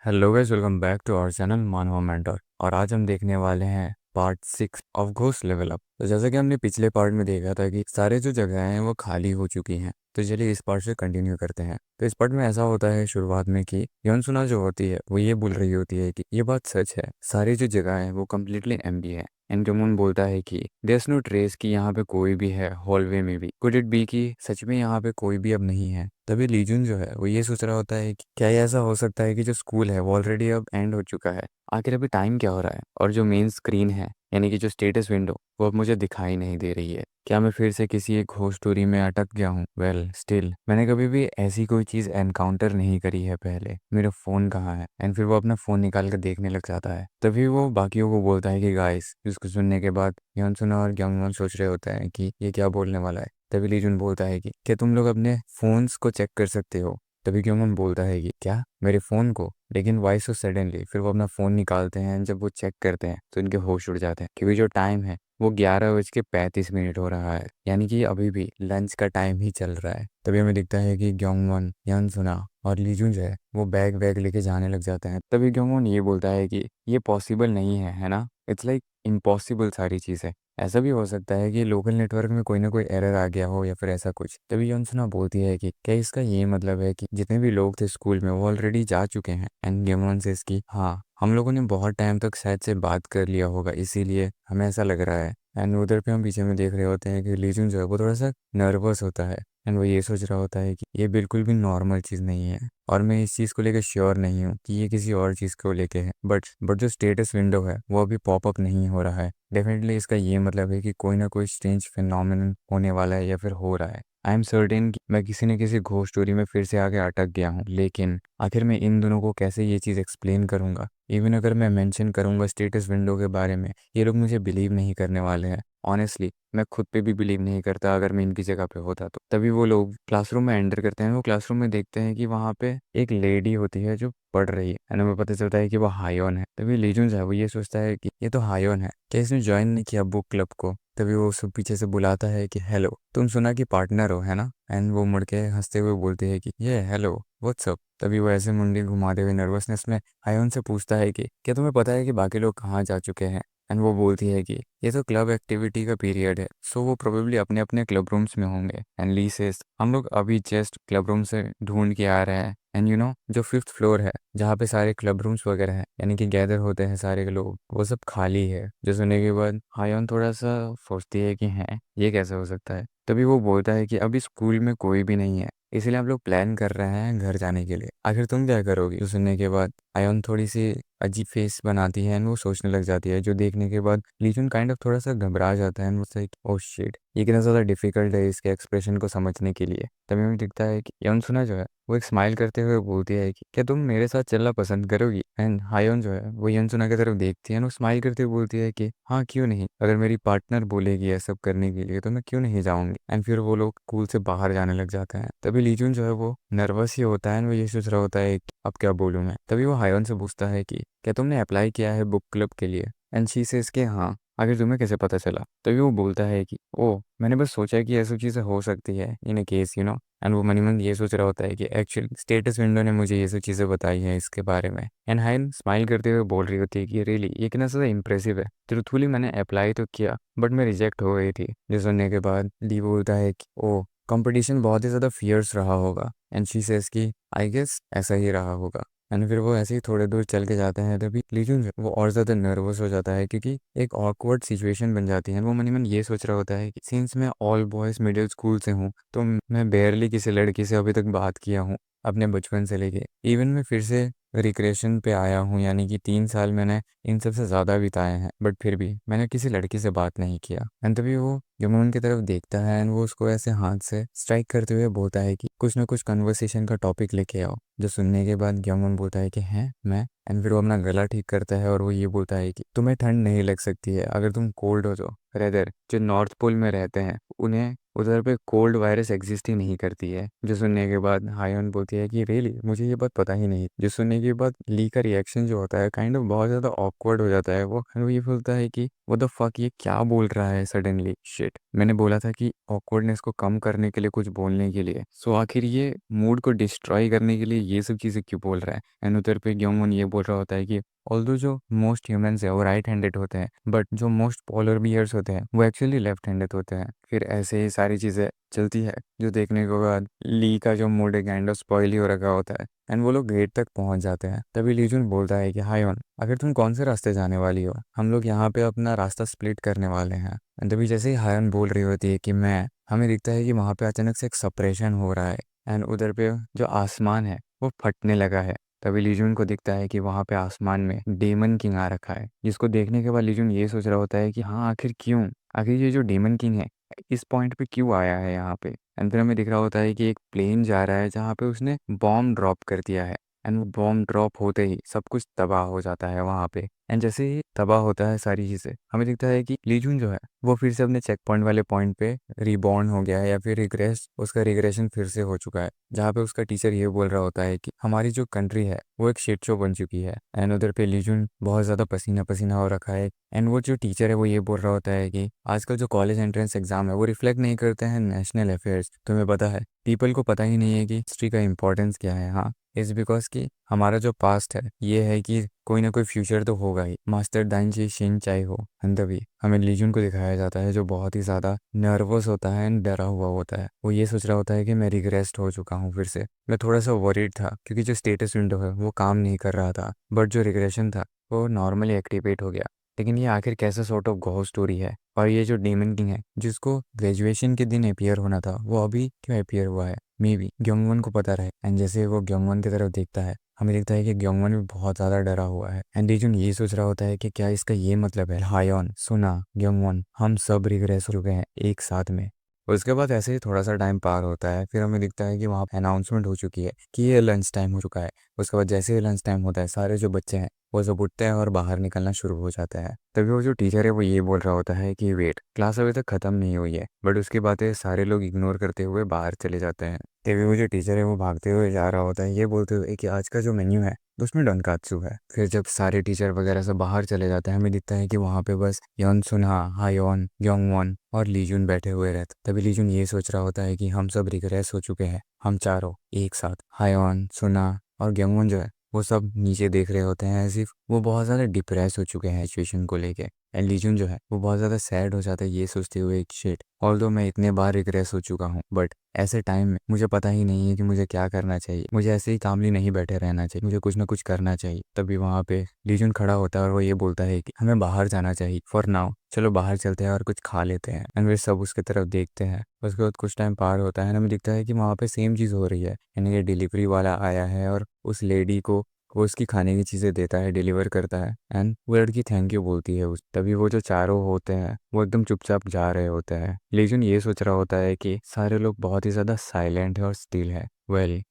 Hello guys, welcome back to our channel Manava Mentor. और आज हम देखने वाले हैं part 6 of ghost level up. तो जैसा कि हमने पिछले पार्ट में देखा था कि सारे जो जगह हैं वो खाली हो चुकी हैं, तो चलिए इस पार्ट से कंटिन्यू करते हैं। तो इस पार्ट में ऐसा होता है शुरुआत में कि योनसुना जो होती है वो ये बोल रही होती है कि ये बात सच है, सारी जो जगह है वो कम्प्लीटली एम्प्टी है। एंड गमून बोलता है कि देयर नो ट्रेस कि यहाँ पे कोई भी है, हॉलवे में भी। कुड इट बी कि सच में यहाँ पे कोई भी अब नहीं है। तभी लीजुन जो है वो ये सोच रहा होता है कि क्या ये ऐसा हो सकता है कि जो स्कूल है वो ऑलरेडी अब एंड हो चुका है। आखिर अभी टाइम क्या हो रहा है, और जो मेन स्क्रीन है यानी कि जो स्टेटस विंडो वो अब मुझे दिखाई नहीं दे रही है। क्या मैं फिर से किसी एक घोस्ट स्टोरी में अटक गया हूँ? वेल स्टिल मैंने कभी भी ऐसी कोई चीज़ एनकाउंटर नहीं करी है पहले। मेरा फ़ोन कहाँ है? एंड फिर वो अपना फ़ोन निकाल कर देखने लग जाता है। तभी वो बाकियों को बोलता है कि गाइस। जिसको सुनने के बाद योनसुना और ग्योंगवॉन सोच रहे होते हैं कि ये क्या बोलने वाला है। तभी लीजुन बोलता है कि क्या तुम लोग अपने फ़ोन्स को चेक कर सकते हो? तभी ग्योंगवॉन बोलता है कि क्या मेरे फ़ोन को? लेकिन वाई सो सडनली? फिर वो अपना फ़ोन निकालते हैं। जब वो चेक करते हैं तो इनके होश उड़ जाते हैं, क्योंकि जो टाइम है वो 11:35 हो रहा है, यानी कि अभी भी लंच का टाइम ही चल रहा है। तभी हमें दिखता है कि ग्योंगवॉन, योनसुना और लीजुन जो है वो बैग वैग लेके जाने लग जाते हैं। तभी ग्योंगवॉन ये बोलता है कि ये पॉसिबल नहीं है ना? इट्स लाइक इम्पॉसिबल सारी चीज़ें। ऐसा भी हो सकता है कि लोकल नेटवर्क में कोई ना कोई एरर आ गया हो या फिर ऐसा कुछ। तभी योनसुना बोलती है कि क्या इसका ये मतलब है कि जितने भी लोग थे स्कूल में वो ऑलरेडी जा चुके हैं? एंड ग्योंगवॉन से इसकी हाँ, हम लोगों ने बहुत टाइम तक शायद से बात कर लिया होगा, इसीलिए हमें ऐसा लग रहा है। एंड उधर पे हम पीछे में देख रहे होते हैं कि लीजुन जो है वो थोड़ा सा नर्वस होता है। एंड वो ये सोच रहा होता है कि ये बिल्कुल भी नॉर्मल चीज़ नहीं है, और मैं इस चीज़ को लेकर श्योर नहीं हूँ कि ये किसी और चीज़ को लेके है। बट जो स्टेटस विंडो है वो अभी पॉपअप नहीं हो रहा है। डेफिनेटली इसका ये मतलब है कि कोई ना कोई स्ट्रेंज फिनोमिनन होने वाला है या फिर हो रहा है। आई एम सर्टेन कि मैं किसी न किसी घोस्ट स्टोरी में फिर से आके अटक गया हूँ, लेकिन आखिर मैं इन दोनों को कैसे ये चीज़ एक्सप्लेन करूँगा? इवन अगर मैं मेंशन करूँगा स्टेटस विंडो के बारे में, ये लोग मुझे बिलीव नहीं करने वाले हैं। ऑनेस्टली मैं खुद पे भी बिलीव नहीं करता अगर मैं इनकी जगह पे होता तो। तभी वो लोग क्लासरूम में एंटर करते हैं। वो क्लासरूम में देखते हैं कि वहाँ पे एक लेडी होती है जो पढ़ रही है, एंड हमें पता चलता है कि वो हायोन है। तभी लीजुन जो है वो ये सोचता है कि ये तो हायोन है, क्या इसने ज्वाइन नहीं किया बुक क्लब को? तभी वो सब पीछे से बुलाता है कि हेलो, तुम सुना की पार्टनर हो है ना? एंड वो मुड़ के हंसते हुए बोलती है कि ये हेलो व्हाट्सअप। तभी वो ऐसे मुंडी घुमाते हुए नर्वसनेस में हायोन से पूछता है कि क्या तुम्हें पता है कि बाकी लोग कहाँ जा चुके हैं? एंड वो बोलती है कि ये तो क्लब एक्टिविटी का पीरियड है, सो वो प्रोबेबली अपने अपने क्लब रूम्स में होंगे। एंड ली सेज हम लोग अभी जस्ट क्लब रूम से ढूंढ के आ रहे हैं। एंड जो 5th फ्लोर है जहाँ पे सारे क्लब रूम्स वगैरह हैं, यानी कि गैदर होते हैं सारे लोग, वो सब खाली है। जो सुनने के बाद हायोन थोड़ा सा सोचती है कि हैं ये कैसे हो सकता है। तभी वो बोलता है कि अभी स्कूल में कोई भी नहीं है, इसीलिए हम लोग प्लान कर रहे हैं घर जाने के लिए। आखिर तुम क्या करोगी? तो सुनने के बाद आयोन थोड़ी सी अजीब फेस बनाती है एंड वो सोचने लग जाती है, जो देखने के बाद लीजन काइंड ऑफ थोड़ा सा घबरा जाता है एंड वो लाइक ओह शिट, ये कितना ज़्यादा डिफिकल्ट है इसके एक्सप्रेशन को समझने के लिए। तभी हमें दिखता है कि यन सुना जो है वो एक स्माइल करते हुए बोलती है कि क्या तुम मेरे साथ चलना पसंद करोगी? एंड हायोन जो है वो यंसुना की तरफ देखती है और वो स्माइल करते हुए बोलती है कि हाँ क्यों नहीं, अगर मेरी पार्टनर बोलेगी ये सब करने के लिए तो मैं क्यों नहीं जाऊंगी। एंड फिर वो लोग स्कूल से बाहर जाने लग जाते हैं। तभी लीजुन जो है वो नर्वस ही होता है एंड वो ये सोच रहा होता है कि अब क्या बोलूँ मैं। तभी वो हायोन से पूछता है कि क्या तुमने अप्लाई किया है बुक क्लब के लिए? एंड शी सेज के हाँ। आखिर तुम्हें कैसे पता चला? तभी वो बोलता है कि ओ मैंने बस सोचा कि ऐसी चीज़ें हो सकती है इन ए केस एंड वो मनी मन ये सोच रहा होता है कि एक्चुअली स्टेटस विंडो ने मुझे ये सब चीज़ें बताई हैं इसके बारे में। एंड हाइन स्माइल करते हुए बोल रही होती है कि रियली ये कितना ज़्यादा इंप्रेसिव है। ट्रूथफुली मैंने अप्लाई तो किया बट मैं रिजेक्ट हो गई थी। जो सुनने के बाद ली बोलता है कि ओ कंपटीशन बहुत ही ज़्यादा फियर्स रहा होगा। एंड शी सेज कि आई गेस ऐसा ही रहा होगा। एंड फिर वो ऐसे ही थोड़े दूर चल के जाते हैं। तभी लीजुन वो और ज़्यादा नर्वस हो जाता है, क्योंकि एक ऑकवर्ड सिचुएशन बन जाती है। वो मनी मन ये सोच रहा होता है कि सिंस मैं ऑल बॉयज़ मिडिल स्कूल से हूँ तो मैं बेयरली किसी लड़की से अभी तक बात किया हूँ अपने बचपन से लेके। इवन मैं फिर से रिक्रेशन पे आया हूँ, यानी कि 3 साल मैंने इन सब से ज़्यादा बिताए हैं, बट फिर भी मैंने किसी लड़की से बात नहीं किया। एंड तभी वो यमुन की तरफ देखता है एंड वो उसको ऐसे हाथ से स्ट्राइक करते हुए बोलता है कि कुछ ना कुछ कन्वर्सेशन का टॉपिक लेके आओ। जो सुनने के बाद यमुन बोलता है कि हैं मैं। एंड फिर वो अपना गला ठीक करता है और वो ये बोलता है कि तुम्हें ठंड नहीं लग सकती है अगर तुम कोल्ड हो तो। रेदर जो नॉर्थ पोल में रहते हैं उन्हें उधर पे कोल्ड वायरस एग्जिस्ट ही नहीं करती है। जो सुनने के बाद हायन बोलती है कि रियली मुझे ये बात पता ही नहीं। जो सुनने के बाद ली का रिएक्शन जो होता है काइंड ऑफ बहुत ज़्यादा ऑकवर्ड हो जाता है। वो ये बोलता है कि वो द फक ये क्या बोल रहा है सडनली, शिट मैंने बोला था कि ऑकवर्डनेस को कम करने के लिए कुछ बोलने के लिए, सो आखिर ये मूड को डिस्ट्रॉय करने के लिए ये सब चीज़ें क्यों बोल रहा है। एंड उधर पे ग्योंगवॉन ये बोल रहा होता है कि ऑल्दो जो मोस्ट ह्यूमंस है वो राइट हैंडेड होते हैं, बट जो मोस्ट पोलर बियर्स होते हैं वो एक्चुअली लेफ्ट हैंडेड होते हैं। फिर ऐसे ही सारी चीज़ें चलती है, जो देखने के बाद ली का जो मूड है काइंड ऑफ स्पॉइल ही हो रखा होता है। एंड वो लोग गेट तक पहुंच जाते हैं। तभी लीजुन बोलता है कि हाय ऑन, अगर तुम कौन से रास्ते जाने वाली हो, हम लोग यहाँ पे अपना रास्ता स्प्लिट करने वाले हैं। एंड तभी जैसे ही हायन बोल रही होती है कि मैं, हमें दिखता है कि वहाँ पे अचानक से एक सप्रेशन हो रहा है। एंड उधर पे जो आसमान है वो फटने लगा है। तभी लीजुन को दिखता है कि वहाँ पे आसमान में डेमन किंग आ रखा है, जिसको देखने के बाद लीजुन ये सोच रहा होता है कि हाँ आखिर क्यों, आखिर ये जो डेमन किंग है इस पॉइंट पे क्यों आया है यहाँ पे। एंड फिर हमें दिख रहा होता है कि एक प्लेन जा रहा है जहाँ पे उसने बॉम्ब ड्रॉप कर दिया है। एंड वो बॉम्ब ड्रॉप होते ही सब कुछ तबाह हो जाता है वहाँ पे। एंड जैसे ही तबाह होता है सारी चीज़ें, हमें दिखता है कि लीजुन जो है वो फिर से अपने चेक पॉइंट वाले पॉइंट पे रिबॉर्न हो गया है, या फिर रिग्रेस, उसका रिग्रेशन फिर से हो चुका है। जहाँ पे उसका टीचर ये बोल रहा होता है कि हमारी जो कंट्री है वो एक शिट शो बन चुकी है। एंड उधर पे लीजुन बहुत ज़्यादा पसीना पसीना हो रखा है। एंड वो जो टीचर है वो ये बोल रहा होता है कि आजकल जो कॉलेज एंट्रेंस एग्जाम है वो रिफ्लेक्ट नहीं करते हैं नेशनल अफेयर्स। तुम्हें पता है पीपल को पता ही नहीं है कि हिस्ट्री का इंपॉर्टेंस क्या है। हाँ, इज़ बिकॉज कि हमारा जो पास्ट है ये है कि कोई ना कोई फ्यूचर तो होगा ही, मास्टर दाइंची शिन चाय हो। तभी हमें लीजुन को दिखाया जाता है जो बहुत ही ज़्यादा नर्वस होता है एंड डरा हुआ होता है। वो ये सोच रहा होता है कि मैं रिग्रेस्ट हो चुका हूँ फिर से। मैं थोड़ा सा वरीड था क्योंकि जो स्टेटस विंडो है वो काम नहीं कर रहा था, बट जो रिग्रेशन था वो नॉर्मली एक्टिवेट हो गया। लेकिन ये आखिर कैसा सॉर्ट ऑफ घोस्ट स्टोरी है, और ये जो डेमन किंग है जिसको ग्रेजुएशन के दिन अपियर होना था वो अभी क्यों अपियर हुआ है, मे बी ग्योंगवन को पता रहे। एंड जैसे वो ग्योंगवन की तरफ देखता है, हमें दिखता है कि ग्योंगवन भी बहुत ज़्यादा डरा हुआ है। एंड लीजुन ये सोच रहा होता है कि क्या इसका ये मतलब है हायन, सुना, ग्योंगवन, हम सब रिग्रेस हो चुके हैं एक साथ में। उसके बाद ऐसे ही थोड़ा सा टाइम पार होता है, फिर हमें दिखता है कि वहाँ अनाउंसमेंट हो चुकी है कि ये लंच टाइम हो चुका है। उसके बाद जैसे ही लंच टाइम होता है सारे जो बच्चे हैं वो सब उठते हैं और बाहर निकलना शुरू हो जाता है। तभी वो जो टीचर है वो ये बोल रहा होता है कि वेट, क्लास अभी तक खत्म नहीं हुई है, बट उसकी बातें सारे लोग इग्नोर करते हुए बाहर चले जाते हैं। तभी वो जो टीचर है वो भागते हुए जा रहा होता है ये बोलते हुए कि आज का जो मेन्यू है उसमें डोनकात्सु है। फिर जब सारे टीचर वगैरह सब बाहर चले जाते हैं, हमें दिखता है कि वहाँ पे बस यन सुनहा, हायोन, ग्योंगवॉन और लीजुन बैठे हुए रहते। तभी लीजुन ये सोच रहा होता है कि हम सब रिग्रेस हो चुके हैं, हम चारों एक साथ। हायोन, सुना और ग्योंगवॉन जो है वो सब नीचे देख रहे होते हैं एज इफ वो बहुत ज़्यादा डिप्रेस हो चुके हैं सिचुएशन को लेके। एंड लीजुन जो है वो बहुत ज़्यादा सैड हो जाता है ये सोचते हुए, शिट ऑल्दो मैं इतने बार रिग्रेस हो चुका हूँ, बट ऐसे टाइम में मुझे पता ही नहीं है कि मुझे क्या करना चाहिए। मुझे ऐसे ही कामली नहीं बैठे रहना चाहिए, मुझे कुछ ना कुछ करना चाहिए। तभी वहाँ पे लीजुन खड़ा होता है और वो ये बोलता है कि हमें बाहर जाना चाहिए फॉर नाउ, चलो बाहर चलते हैं और कुछ खा लेते हैं। एंड वे सब उसके तरफ देखते हैं। उसके बाद कुछ टाइम पार होता है, हमें दिखता है कि वहाँ पे सेम चीज़ हो रही है। यानी कि डिलीवरी वाला आया है और उस लेडी को वो उसकी खाने की चीज़ें देता है, डिलीवर करता है। एंड वो लड़की थैंक यू बोलती है उस। तभी वो जो चारों होते हैं वो एकदम चुपचाप जा रहे होते हैं। लेकिन ये सोच रहा होता है कि सारे लोग बहुत ही ज़्यादा साइलेंट है और स्टिल है।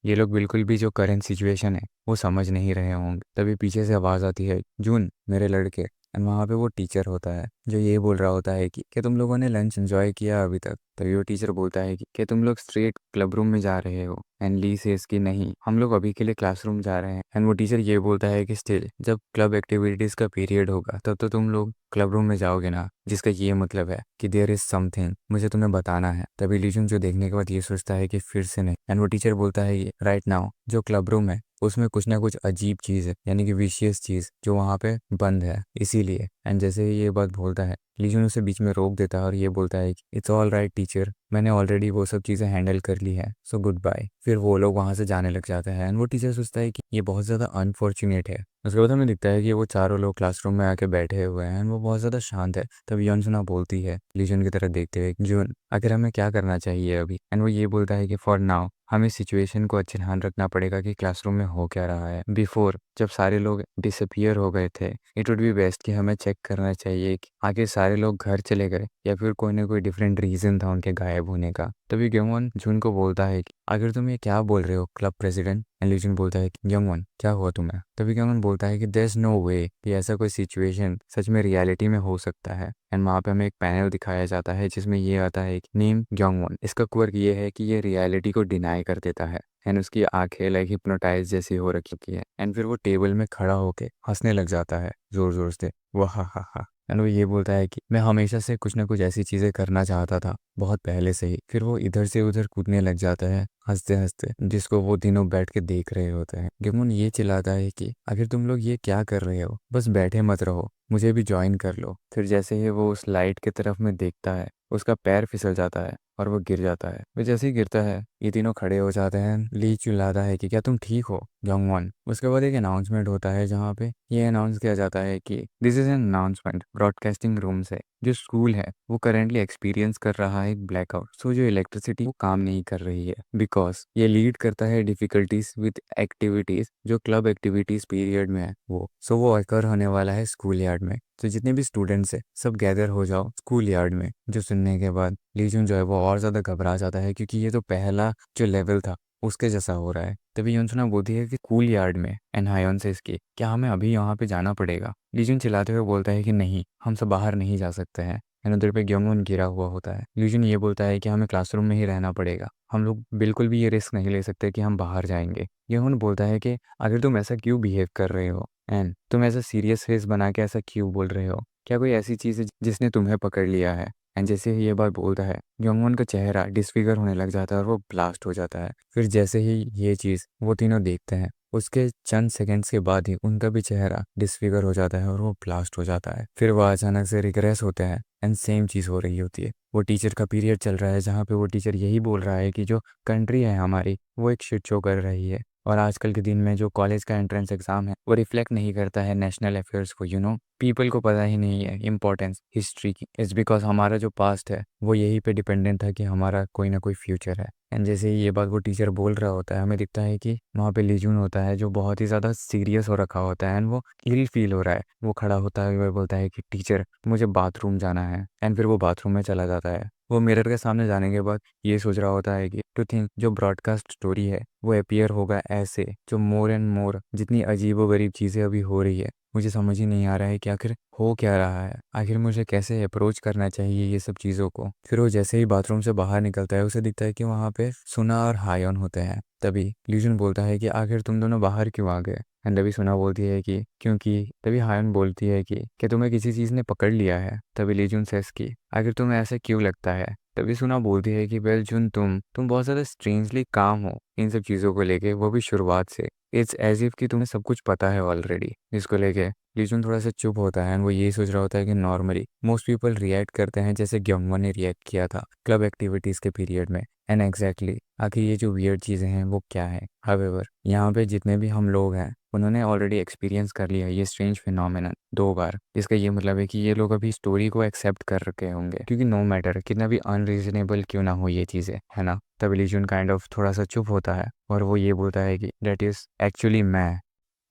ये लोग बिल्कुल भी जो करंट सिचुएशन है वो समझ नहीं रहे होंगे। तभी पीछे से आवाज़ आती है, जून मेरे लड़के। एंड वहाँ पे वो टीचर होता है जो ये बोल रहा होता है कि क्या तुम लोगों ने लंच एंजॉय किया अभी तक। तभी वो टीचर बोलता है कि क्या तुम लोग स्ट्रेट क्लब रूम में जा रहे हो। एंड ली सेज कि नहीं, हम लोग अभी के लिए क्लासरूम जा रहे हैं। एंड वो टीचर ये बोलता है कि स्टिल जब क्लब एक्टिविटीज़ का पीरियड होगा तब तो तुम लोग क्लब रूम में जाओगे ना, जिसका ये मतलब है कि देयर इज समथिंग मुझे तुम्हें बताना है। तभी लीजुन जो देखने के बाद ये सोचता है कि फिर से नहीं। एंड वो टीचर बोलता है कि राइट नाउ जो क्लब रूम है उसमें कुछ ना कुछ अजीब चीज़ है, यानी कि विशियस चीज़ जो वहाँ पे बंद है, इसीलिए। एंड जैसे ही ये बात बोलता है लीजुन उसे बीच में रोक देता है और ये बोलता है कि इट्स ऑल राइट टीचर, मैंने ऑलरेडी वो सब चीज़ें हैंडल कर ली है, सो गुड बाय। फिर वो लोग वहाँ से जाने लग जाते हैं। एंड वो टीचर सोचता है कि ये बहुत ज़्यादा अनफॉर्चुनेट है। उसके बाद हमें दिखता है कि वो चारों लोग क्लासरूम में आके बैठे हुए हैं। वो बहुत ज़्यादा शांत है। तब योनसुना बोलती है लीजुन की तरफ देखते हुए, जून आखिर हमें क्या करना चाहिए अभी। एंड वो ये बोलता है कि फॉर नाउ हमें सिचुएशन को अच्छे ध्यान रखना पड़ेगा कि क्लासरूम में हो क्या रहा है बिफोर जब सारे लोग डिसअपियर हो गए थे, इट वुड बी बेस्ट कि हमें चेक करना चाहिए कि आखिर सारे लोग घर चले गए या फिर कोई ना कोई डिफरेंट रीजन था उनके गायब होने का। तभी ग्योंगवॉन जून को बोलता है कि आखिर तुम ये क्या बोल रहे हो क्लब प्रेसिडेंट। एंड ली जून बोलता है कि ग्योंगवॉन क्या हुआ तुम्हें। तभी ग्योंगवॉन बोलता है कि देयर इज नो वे कि ऐसा कोई सिचुएशन सच में रियलिटी में हो सकता है। एंड वहाँ पे हमें एक पैनल दिखाया जाता है जिसमें ये आता है कि नेम ग्योंगवॉन। इसका क्वर्क ये है कि ये रियलिटी को डिनाई कर देता है एंड उसकी आंखें लाइक हिप्नोटाइज जैसी हो रखी है। एंड फिर वो टेबल में खड़ा होके हंसने लग जाता है जोर जोर से, वो हा। एंड वो ये बोलता है कि मैं हमेशा से कुछ ना कुछ ऐसी चीजें करना चाहता था बहुत पहले से ही। फिर वो इधर से उधर कूदने लग जाता है हंसते हंसते, जिसको वो तीनों बैठ के देख रहे होते हैं। गेमून ये चिल्लाता है कि आखिर तुम लोग ये क्या कर रहे हो, बस बैठे मत रहो, मुझे भी ज्वाइन कर लो। फिर जैसे ही वो उस लाइट की तरफ में देखता है उसका पैर फिसल जाता है और वो गिर जाता है। वो जैसे ही गिरता है ये तीनों खड़े हो जाते हैं। ली चिल्लाता है कि क्या तुम ठीक हो जंगवन। उसके बाद एक अनाउंसमेंट होता है जहाँ पे ये अनाउंस किया जाता है कि this is an announcement broadcasting room से। जो स्कूल है वो करेंटली एक्सपीरियंस कर रहा है एक ब्लैकआउट। सो जो इलेक्ट्रिसिटी वो काम नहीं कर रही है बिकॉज ये लीड करता है डिफिकल्टीज विद एक्टिविटीज जो क्लब एक्टिविटीज पीरियड में है वो। सो वो अकर होने वाला है स्कूल यार्ड में। तो जितने भी स्टूडेंट्स है सब गैदर हो जाओ स्कूल यार्ड में। जो सुनने के बाद लीजुन जो है वो और ज़्यादा घबरा जाता है क्योंकि ये तो पहला जो लेवल था उसके जैसा हो रहा है। तभी योनसुना बोलती है कि स्कूल यार्ड में एंड हायोन से इसकी क्या हमें अभी यहाँ पे जाना पड़ेगा। लीजुन चिल्लाते हुए बोलता है कि नहीं, हम सब बाहर नहीं जा सकते हैं। एंड उधर पे ग्योंगुन गिरा हुआ होता है। लीजुन ये बोलता है कि हमें क्लासरूम में ही रहना पड़ेगा, हम लोग बिल्कुल भी ये रिस्क नहीं ले सकते कि हम बाहर जाएंगे। ग्योंगुन बोलता है कि अगर तुम ऐसा क्यों बिहेव कर रहे हो एंड तुम ऐसा सीरियस फेस बना के ऐसा क्यों बोल रहे हो, क्या कोई ऐसी चीज़ है जिसने तुम्हें पकड़ लिया है। एंड जैसे ही ये बात बोलता है ग्योंगवॉन का चेहरा डिसफिगर होने लग जाता है और वो ब्लास्ट हो जाता है। फिर जैसे ही ये चीज़ वो तीनों देखते हैं उसके चंद सेकंड्स के बाद ही उनका भी चेहरा डिसफिगर हो जाता है और वो ब्लास्ट हो जाता है। फिर वो अचानक से रिग्रेस होते हैं एंड सेम चीज़ हो रही होती है। वो टीचर का पीरियड चल रहा है जहाँ पे वो टीचर यही बोल रहा है कि जो कंट्री है हमारी वो एक शिट शो कर रही है और आजकल के दिन में जो कॉलेज का एंट्रेंस एग्जाम है वो रिफ्लेक्ट नहीं करता है नेशनल अफेयर्स को। पीपल को पता ही नहीं है इम्पोर्टेंस हिस्ट्री की। इट्स बिकॉज हमारा जो पास्ट है वो यही पे डिपेंडेंट था कि हमारा कोई ना कोई फ्यूचर है। एंड जैसे ही ये बात वो टीचर बोल रहा होता है हमें दिखता है कि वहाँ पे लीजून होता है जो बहुत ही ज़्यादा सीरियस हो रखा होता है एंड वो इल फील हो रहा है। वो खड़ा होता है, वो बोलता है कि टीचर मुझे बाथरूम जाना है। एंड फिर वो बाथरूम में चला जाता है। वो मिरर के सामने जाने के बाद ये सोच रहा होता है कि टू थिंक जो ब्रॉडकास्ट स्टोरी है वो अपीयर होगा ऐसे, जो मोर एंड मोर जितनी अजीबोगरीब चीज़ें अभी हो रही है मुझे समझ ही नहीं आ रहा है कि आखिर हो क्या रहा है, आखिर मुझे कैसे अप्रोच करना चाहिए ये सब चीज़ों को। फिर वो जैसे ही बाथरूम से बाहर निकलता है उसे दिखता है कि वहाँ पे सुना और हायोन होते हैं। तभी लीजुन बोलता है कि आखिर तुम दोनों बाहर क्यों आ गए। एंड तभी सुना बोलती है कि क्योंकि, तभी हायोन बोलती है कि क्या तुम्हें किसी चीज़ ने पकड़ लिया है। तभी लीजुन सेस की आखिर तुम्हें ऐसा क्यों लगता है। तभी सुना बोलती है कि वेल जुन तुम बहुत ज़्यादा स्ट्रेंजली काम हो इन सब चीज़ों को लेके, वो भी शुरुआत से। इट्स एज इफ कि तुम्हें सब कुछ पता है ऑलरेडी इसको लेके। लीजुन थोड़ा सा चुप होता है एंड वो ये सोच रहा होता है कि नॉर्मली मोस्ट पीपल रिएक्ट करते हैं जैसे ग्योंगवन ने रिएक्ट किया था क्लब एक्टिविटीज़ के पीरियड में। एंड एग्जैक्टली आखिर ये जो वियर्ड चीज़ें हैं वो क्या है। हावेवर यहाँ पे जितने भी हम लोग हैं उन्होंने ऑलरेडी एक्सपीरियंस कर लिया ये स्ट्रेंज फिनोमेनन 2 बार। इसका ये मतलब है कि ये लोग अभी स्टोरी को एक्सेप्ट कर रखे होंगे क्योंकि नो मैटर कितना भी अनरीजनेबल क्यों ना हो ये चीज़ें, है ना। तब लीजुन काइंड ऑफ थोड़ा सा चुप होता है और वो ये बोलता है कि डेट इज़ एक्चुअली मैं।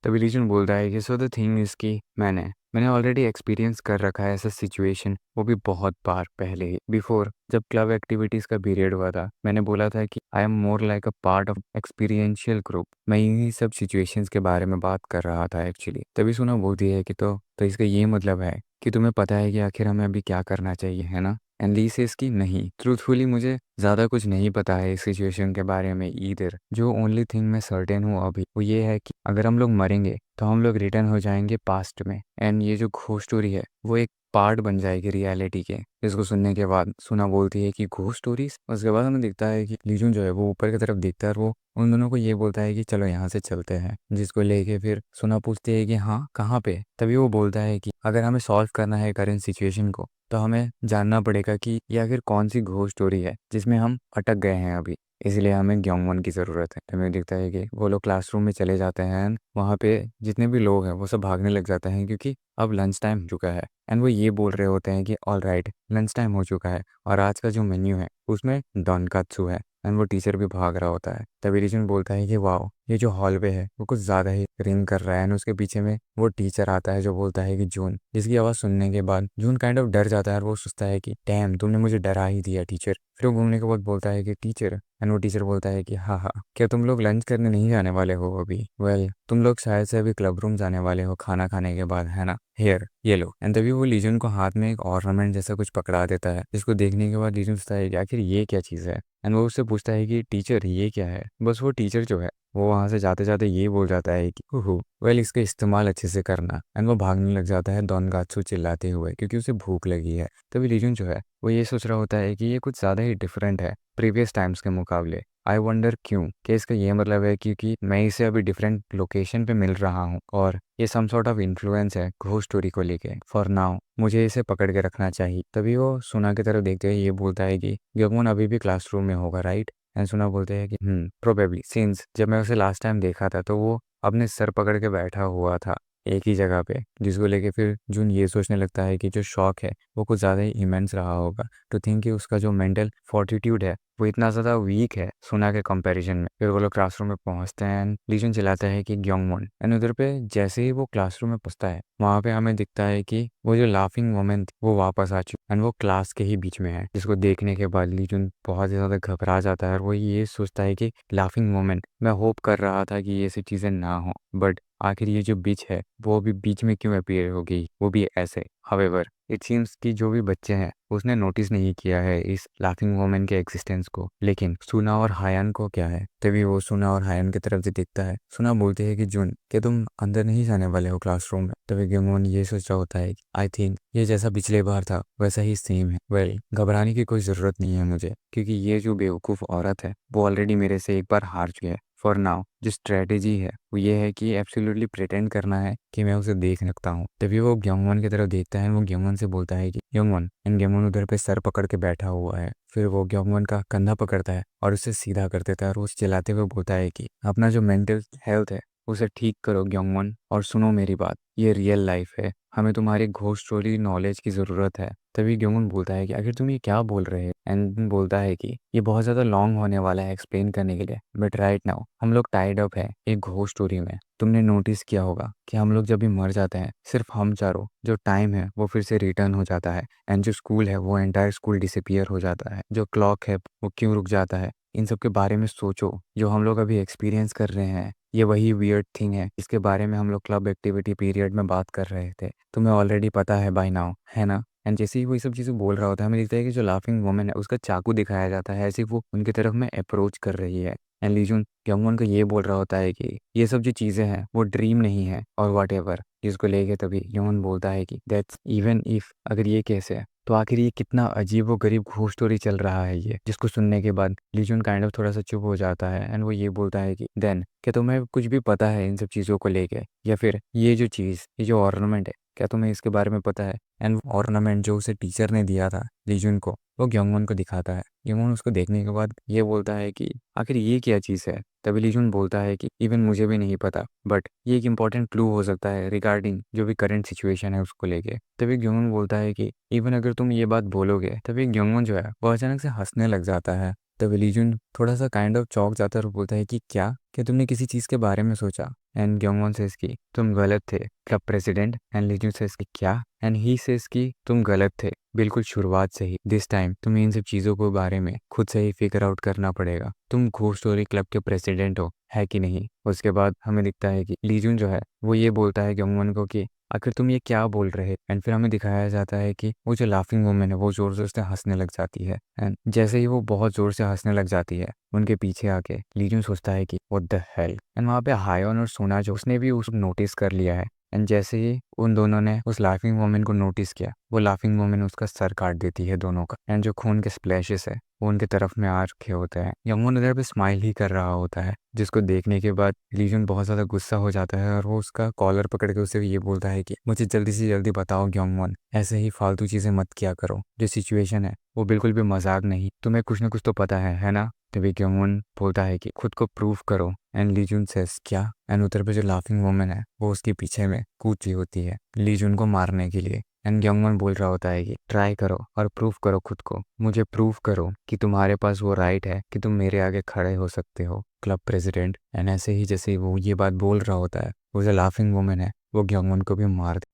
तभी लीजन बोलता है कि सो द थिंग इज कि मैंने ऑलरेडी एक्सपीरियंस कर रखा है ऐसा सिचुएशन, वो भी बहुत बार पहले ही बिफोर जब क्लब एक्टिविटीज़ का पीरियड हुआ था। मैंने बोला था कि I am more like a part of experiential group. मैं यही सब सिचुएशंस के बारे में बात कर रहा था एक्चुअली। तभी सुना बोलती है कि तो इसका ये मतलब है कि तुम्हें पता है कि आखिर हमें अभी क्या करना चाहिए, है ना। एंड ली सेज कि नहीं, ट्रूथफुली मुझे ज़्यादा कुछ नहीं पता है इस सिचुएशन के बारे में ईदर। जो ओनली थिंग मैं सर्टेन हूँ अभी वो ये है कि अगर हम लोग मरेंगे तो हम लोग रिटर्न हो जाएंगे पास्ट में एंड ये जो घोस्ट स्टोरी है वो एक पार्ट बन जाएगी रियलिटी के। इसको सुनने के बाद सुना बोलती है कि घोस्ट स्टोरीज। उसके बाद हमें दिखता है कि लीजुन जो है वो ऊपर की तरफ देखता है और वो उन दोनों को ये बोलता है कि चलो यहाँ से चलते हैं। जिसको लेके फिर सुना पूछती है कि हाँ कहाँ पे। तभी वो बोलता है कि अगर हमें सॉल्व करना है करेंट सिचुएशन को तो हमें जानना पड़ेगा कि ये आखिर कौन सी घोस्ट स्टोरी है जिसमें हम अटक गए हैं अभी, इसलिए हमें ग्योंगवन की ज़रूरत है। तो हमें दिखता है कि वो लोग क्लासरूम में चले जाते हैं एंड वहाँ पे जितने भी लोग हैं वो सब भागने लग जाते हैं क्योंकि अब लंच टाइम हो चुका है। एंड वो ये बोल रहे होते हैं कि ऑल राइट लंच टाइम हो चुका है और आज का जो मेन्यू है उसमें डोनकात्सु है। एंड वो टीचर भी भाग रहा होता है। तभी लीजन बोलता है कि वाओ, ये जो हॉलवे है वो कुछ ज़्यादा ही रिंग कर रहा है। एंड उसके पीछे में वो टीचर आता है जो बोलता है कि जून, जिसकी आवाज़ सुनने के बाद जून काइंड ऑफ डर जाता है और वो सोचता है कि डैम, तुमने मुझे डरा ही दिया टीचर। फिर वो घूमने के बाद बोलता है कि टीचर, एंड वो टीचर बोलता है कि हाँ हाँ, क्या तुम लोग लंच करने नहीं जाने वाले हो अभी? वेल, तुम लोग शायद से अभी क्लब रूम जाने वाले हो खाना खाने के बाद, है ना? हेयर, ये लो। एंड तभी वो लीजन को हाथ में एक ऑर्नामेंट जैसा कुछ पकड़ा देता है, जिसको देखने के बाद लीजन सोचता है कि आखिर ये क्या चीज़ है। एंड वो उससे पूछता है कि टीचर ये क्या है? बस वो टीचर जो है वो वहाँ से जाते जाते ये बोल जाता है कि ओहो, वेल, इसका इस्तेमाल अच्छे से करना। एंड वो भागने लग जाता है डॉनगात्सु चिल्लाते हुए, क्योंकि उसे भूख लगी है। तभी लीजन जो है वो ये सोच रहा होता है कि ये कुछ ज़्यादा ही डिफरेंट है प्रीवियस टाइम्स के मुकाबले। आई वंडर क्यों, कि इसका ये मतलब है क्योंकि मैं इसे अभी डिफरेंट लोकेशन पे मिल रहा हूँ और ये सम सॉर्ट ऑफ इन्फ्लुएंस है घोस्ट स्टोरी को लेके। फॉर नाउ मुझे इसे पकड़ के रखना चाहिए। तभी वो सुना की तरफ देखते हुए ये बोलता है कि ग्योंगवॉन अभी भी क्लासरूम में होगा, राइट? एंड सुना बोलते हैं कि प्रोबेबली, सिंस जब मैं उसे लास्ट टाइम देखा था तो वो अपने सर पकड़ के बैठा हुआ था एक ही जगह पे, जिसको लेके फिर जून ये सोचने लगता है कि जो शॉक है वो कुछ ज़्यादा ही इमेंस रहा होगा। तो थिंक कि उसका जो मेंटल फोर्टिट्यूड है वो इतना ज़्यादा वीक है सुना के कंपैरिजन में। फिर वो लोग क्लासरूम में पहुंचते हैं एंड लीजन चिल्लाता है कि ग्योंगवॉन। एंड उधर पे जैसे ही वो क्लासरूम में पहुंचता है वहाँ पे हमें दिखता है कि वो जो लाफिंग वुमेन थी वो वापस आ चुकी एंड वो क्लास के ही बीच में है, जिसको देखने के बाद लीजन बहुत ही ज़्यादा घबरा जाता है और वो ये सोचता है कि लाफिंग वुमेन, मैं होप कर रहा था कि ये सब चीज़ें ना हो, बट आखिर ये जो बीच है वो भी बीच में क्यों अपीयर हो गई, वो भी ऐसे। हावेवर इट सीम्स कि जो भी बच्चे हैं उसने नोटिस नहीं किया है इस लाफिंग वुमेन के एग्जिस्टेंस को, लेकिन सुना और हायन को क्या है? तभी वो सुना और हायन की तरफ से देखता है। सुना बोलते हैं कि जुन, क्या तुम अंदर नहीं जाने वाले हो क्लासरूम में? तभी ग्योंगवॉन ये सोच रहा होता है कि आई थिंक ये जैसा पिछले बार था वैसा ही सेम है। वेल, घबराने की कोई ज़रूरत नहीं है मुझे, क्योंकि ये जो बेवकूफ़ औरत है वो ऑलरेडी मेरे से एक बार हार चुकी है। फॉर नाउ जो स्ट्रेटेजी है वो ये है कि एब्सोल्युटली प्रिटेंड करना है कि मैं उसे देख सकता हूँ। तभी वो ग्योंगवॉन की तरफ देखता है, वो ग्योंगवॉन से बोलता है कि ग्योंगवॉन। एंड ग्योंगवॉन उधर पे सर पकड़ के बैठा हुआ है। फिर वो ग्योंगवॉन का कंधा पकड़ता है और उसे सीधा कर देता है और उसे चिल्लाते हुए बोलता है कि अपना जो मेंटल हेल्थ है उसे ठीक करो ग्योंगवॉन, और सुनो मेरी बात, ये रियल लाइफ है, हमें तुम्हारी घोस्ट स्टोरी नॉलेज की ज़रूरत है। तभी ग्योंगवॉन बोलता है कि आखिर तुम ये क्या बोल रहे हो? एंड बोलता है कि ये बहुत ज़्यादा लॉन्ग होने वाला है एक्सप्लेन करने के लिए, बट राइट नाउ हम लोग टाइड अप है एक घोस्ट स्टोरी में। तुमने नोटिस किया होगा कि हम लोग जब भी मर जाते हैं सिर्फ हम चारों, जो टाइम है वो फिर से रिटर्न हो जाता है एंड जो स्कूल है वो एंटायर स्कूल डिसअपियर हो जाता है, जो क्लॉक है वो क्यों रुक जाता है। इन सब के बारे में सोचो, जो हम लोग अभी एक्सपीरियंस कर रहे हैं ये वही वियर्ड थिंग है इसके बारे में हम लोग क्लब एक्टिविटी पीरियड में बात कर रहे थे। तुम्हें ऑलरेडी पता है बाय नाउ, है ना? एंड जैसे ही वो ये सब चीज़ें बोल रहा होता है हमें दिखता है कि जो लाफिंग वुमन है उसका चाकू दिखाया जाता है, ऐसे वो उनकी तरफ में अप्रोच कर रही है। एंड लीजून ग्योंगवॉन को ये बोल रहा होता है कि ये सब जो चीज़ें हैं वो ड्रीम नहीं है और वट एवर, जिसको लेके तभी ग्योंगवॉन बोलता है कि दैट्स इवन इफ, अगर ये कैसे है तो आखिर ये कितना अजीब व गरीब घोस्ट स्टोरी चल रहा है ये। जिसको सुनने के बाद लीजून काइंड ऑफ थोड़ा सा चुप हो जाता है एंड वो ये बोलता है कि देन, क्या तुम्हें कुछ भी पता है इन सब चीज़ों को लेके? या फिर ये जो चीज़, ये जो ऑर्नामेंट है, क्या तुम्हें इसके बारे में पता है? एंड ऑर्नामेंट जो उसे टीचर ने दिया था लीजून को, वो ग्योंगवॉन को दिखाता है। ग्योंगवॉन उसको देखने के बाद ये बोलता है कि आखिर ये क्या चीज़ है? तभी लीजून बोलता है कि इवन मुझे भी नहीं पता, बट ये एक इंपॉर्टेंट क्लू हो सकता है रिगार्डिंग जो भी करंट सिचुएशन है उसको लेके। तभी ग्योंगवॉन बोलता है कि इवन अगर तुम ये बात बोलोगे, तभी ग्योंगवॉन जो है वो अचानक से हंसने लग जाता है। तभी लीजून थोड़ा सा काइंड ऑफ चौंक जाता है और बोलता है कि क्या तुमने किसी चीज़ के बारे में सोचा? एंड ग्योंगवॉन सेज कि तुम गलत थे क्लब प्रेसिडेंट। एंड लीजून सेज कि क्या? एंड ही सेज कि तुम गलत थे बिल्कुल शुरुआत से ही। दिस टाइम तुम्हें इन सब चीज़ों के बारे में खुद से ही फिगर आउट करना पड़ेगा। तुम घोस्ट स्टोरी क्लब के प्रेसिडेंट हो, है कि नहीं? उसके बाद हमें दिखता है कि लीजून जो है वो ये बोलता है ग्योंगवॉन को कि आखिर तुम ये क्या बोल रहे? एंड फिर हमें दिखाया जाता है कि वो जो लाफिंग वुमन है वो जोर जोर से हंसने लग जाती है। एंड जैसे ही वो बहुत जोर से हंसने लग जाती है उनके पीछे आके लीजून सोचता है कि व्हाट द हेल। एंड वहाँ पे हायोन और सोना जो उसने भी उस नोटिस कर लिया है। एंड जैसे ही उन दोनों ने उस लाफिंग वुमन को नोटिस किया, वो लाफिंग वुमन उसका सर काट देती है दोनों का। एंड जो खून के स्प्लैशेस है वो उनके तरफ में आ रखे होते हैं। यंगवॉन उधर पे स्माइल ही कर रहा होता है, जिसको देखने के बाद लीजन बहुत ज़्यादा गुस्सा हो जाता है और वो उसका कॉलर पकड़ के उसे ये बोलता है कि मुझे जल्दी से जल्दी बताओ ग्योंगवॉन, ऐसे ही फालतू चीज़ें मत किया करो। जो सिचुएशन है वो बिल्कुल भी मजाक नहीं, तुम्हें कुछ ना कुछ तो पता है ना? तभी ग्योंगवॉन बोलता है कि खुद को प्रूव करो। एंड लीजून सेस क्या? एंड उधर पे जो लाफिंग वुमन है वो उसके पीछे में कूद रही होती है लीजून को मारने के लिए। एंड यंगमैन बोल रहा होता है कि ट्राई करो और प्रूव करो खुद को, मुझे प्रूव करो कि तुम्हारे पास वो राइट है कि तुम मेरे आगे खड़े हो सकते हो क्लब प्रेसिडेंट। एंड ऐसे ही जैसे वो ये बात बोल रहा होता है, वो जो लाफिंग वुमन है वो यंगमैन को भी मार दे।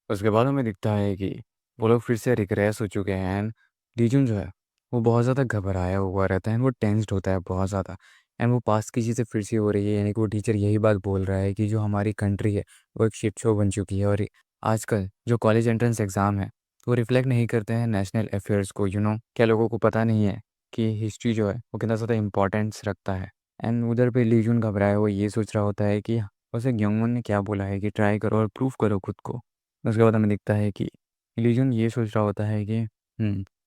उसके बाद हमें दिखता है कि वो लोग फिर से रिग्रेस हो चुके हैं एंड लीजुन जो है वो बहुत ज़्यादा घबराया हुआ रहता है एंड वो टेंस्ड होता है बहुत ज़्यादा। एंड वो पास की चीज़ें फिर से हो रही है, यानी कि वो टीचर यही बात बोल रहा है कि जो हमारी कंट्री है वो एक शिट शो बन चुकी है, और आजकल जो कॉलेज एंट्रेंस एग्ज़ाम है वो रिफ्लेक्ट नहीं करते हैं नेशनल अफेयर्स को। क्या लोगों को पता नहीं है कि हिस्ट्री जो है वो कितना ज़्यादा इंपॉर्टेंस रखता है। एंड उधर पे लीजुन घबराया वो ये सोच रहा होता है कि उसे ग्योंगमन ने क्या बोला है कि ट्राई करो और प्रूव करो खुद को। उसके बाद हमें दिखता है कि लीजुन ये सोच रहा होता है कि